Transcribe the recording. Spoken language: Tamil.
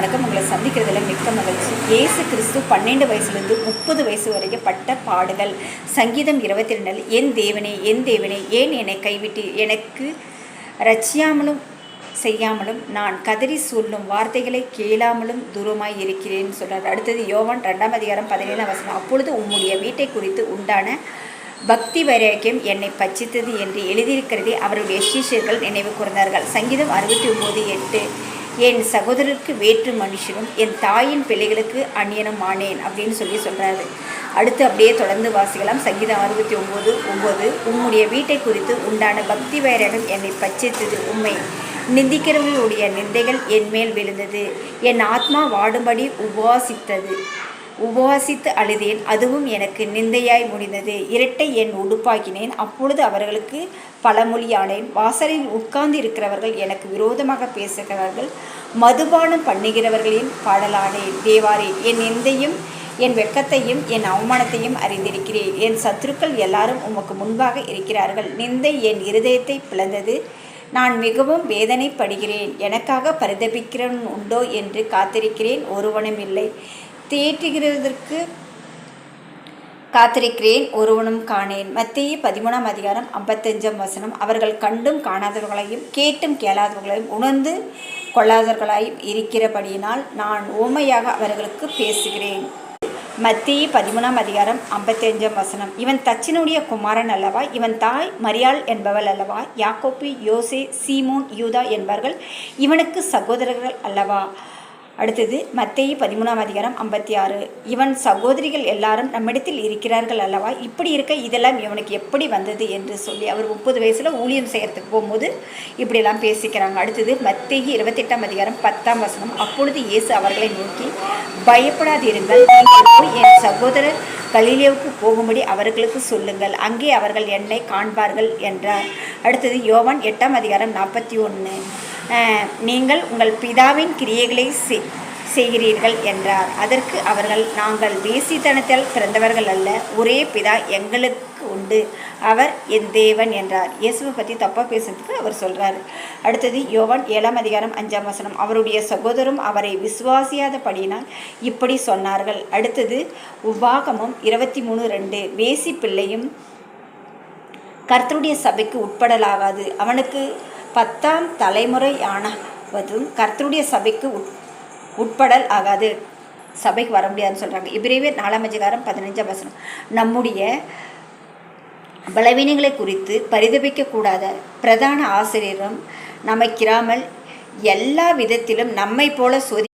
வணக்கம். உங்களை சந்திக்கிறதுல மிக்க மகிழ்ச்சி. இயேசு கிறிஸ்து 12 வயசுலேருந்து 30 வயசு வரைக்கும் பட்ட பாடுகள். சங்கீதம் 22 என் தேவனே என் தேவனே ஏன் என்னை கைவிட்டு எனக்கு ரட்சியாமலும் செய்யாமலும் நான் கதறி சொல்லும் வார்த்தைகளை கேளாமலும் தூரமாய் இருக்கிறேன்னு சொல்கிறார். அடுத்தது யோவான் 2 அதிகாரம் 17 அப்பொழுது உம்முடைய வீட்டை குறித்து உண்டான பக்தி வைராக்கியம் என்னை பச்சித்தது என்று எழுதியிருக்கிறதே அவருடைய சீஷர்கள் நினைவு கூர்ந்தார்கள். சங்கீதம் 69:8 என் சகோதரருக்கு வேற்று மனுஷனும் என் தாயின் பிள்ளைகளுக்கு அந்நியனும் ஆனேன் அப்படின்னு சொல்கிறாரு. அடுத்து அப்படியே தொடர்ந்து வாசிக்கலாம். சங்கீதம் 69:9 உம்முடைய வீட்டை குறித்து உண்டான பக்தி வைராகம் என்னை பச்சித்தது, உம்மை நிந்திக்கிறவர்களுடைய நிந்தைகள் என் மேல் விழுந்தது, என் ஆத்மா வாடும்படி உபவாசித்து அழுதேன், அதுவும் எனக்கு நிந்தையாய் முடிந்தது. இரட்டை என் உடுப்பாக்கினேன், அப்பொழுது அவர்களுக்கு பழமொழியானேன். வாசலில் உட்கார்ந்து இருக்கிறவர்கள் எனக்கு விரோதமாக பேசுகிறார்கள், மதுபானம் பண்ணுகிறவர்களின் பாடலானேன். தேவாரே, என் நிந்தையும் என் வெட்கத்தையும் என் அவமானத்தையும் அறிந்திருக்கிறேன். என் சத்துருக்கள் எல்லாரும் உமக்கு முன்பாக இருக்கிறார்கள். நிந்தை என் இருதயத்தை பிளந்தது, நான் மிகவும் வேதனைப்படுகிறேன். எனக்காக பரிதபிக்கிறவன் உண்டோ என்று காத்திருக்கிறேன், ஒருவனும் இல்லை. தேற்றுகிறதற்கு காத்திருக்கிறேன், ஒருவனும் காணேன். மத்தேயு 13 அதிகாரம் 55 அவர்கள் கண்டும் காணாதவர்களையும் கேட்டும் கேளாதவர்களையும் உணர்ந்து கொள்ளாதவர்களாயும் இருக்கிறபடியினால் நான் ஓமையாக அவர்களுக்கு பேசுகிறேன். மத்தேயு 13 அதிகாரம் 55 இவன் தச்சனுடைய குமாரன் அல்லவா? இவன் தாய் மரியாள் என்பவள் அல்லவா? யாக்கோப்பு, யோசே, சீமோன், யூதா என்பவர்கள் இவனுக்கு சகோதரர்கள் அல்லவா? அடுத்தது மத்தேயு 13 அதிகாரம் 56 இவன் சகோதரிகள் எல்லாரும் நம்மிடத்தில் இருக்கிறார்கள் அல்லவா? இப்படி இருக்க இதெல்லாம் இவனுக்கு எப்படி வந்தது என்று சொல்லி அவர் 30 வயசில் ஊழியம் செய்கிறதுக்கு போகும்போது இப்படியெல்லாம் பேசிக்கிறாங்க. அடுத்தது மத்தேயு 28 அதிகாரம் 10 அப்பொழுது இயேசு அவர்களை நோக்கி, பயப்படாதிருங்கள், நீங்கள் போய் என் சகோதரர் கலிலேவுக்கு போகும்படி அவர்களுக்கு சொல்லுங்கள், அங்கே அவர்கள் என்னை காண்பார்கள் என்றார். அடுத்தது யோவான் 8 அதிகாரம் 41 நீங்கள் உங்கள் பிதாவின் கிரியைகளை செய்கிறீர்கள் என்றார். அதற்கு அவர்கள், நாங்கள் வேசித்தனத்தால் பிறந்தவர்கள் அல்ல, ஒரே பிதா எங்களுக்கு உண்டு, அவர் என் தேவன் என்றார். இயேசுவை பற்றி தப்பாக பேசுறதுக்கு அவர் சொல்கிறார். அடுத்தது யோவான் 7 அதிகாரம் 5 அவருடைய சகோதரரும் அவரை விசுவாசியாதபடியினால் இப்படி சொன்னார்கள். அடுத்தது உபாகமம் 23:2 வேசி பிள்ளையும் கர்த்தருடைய சபைக்கு உட்படலாகாது, அவனுக்கு 10ஆம் தலைமுறையானவதும் கர்த்தருடைய சபைக்கு உட்படல் ஆகாது, சபைக்கு வர முடியாதுன்னு சொல்கிறாங்க. எபிரேயர் 4 அதிகாரம் 15 நம்முடைய பலவீனங்களை குறித்து பரிதபிக்கக்கூடாத பிரதான ஆசிரியரும் நம்மை கிராமல் எல்லா விதத்திலும் நம்மை போல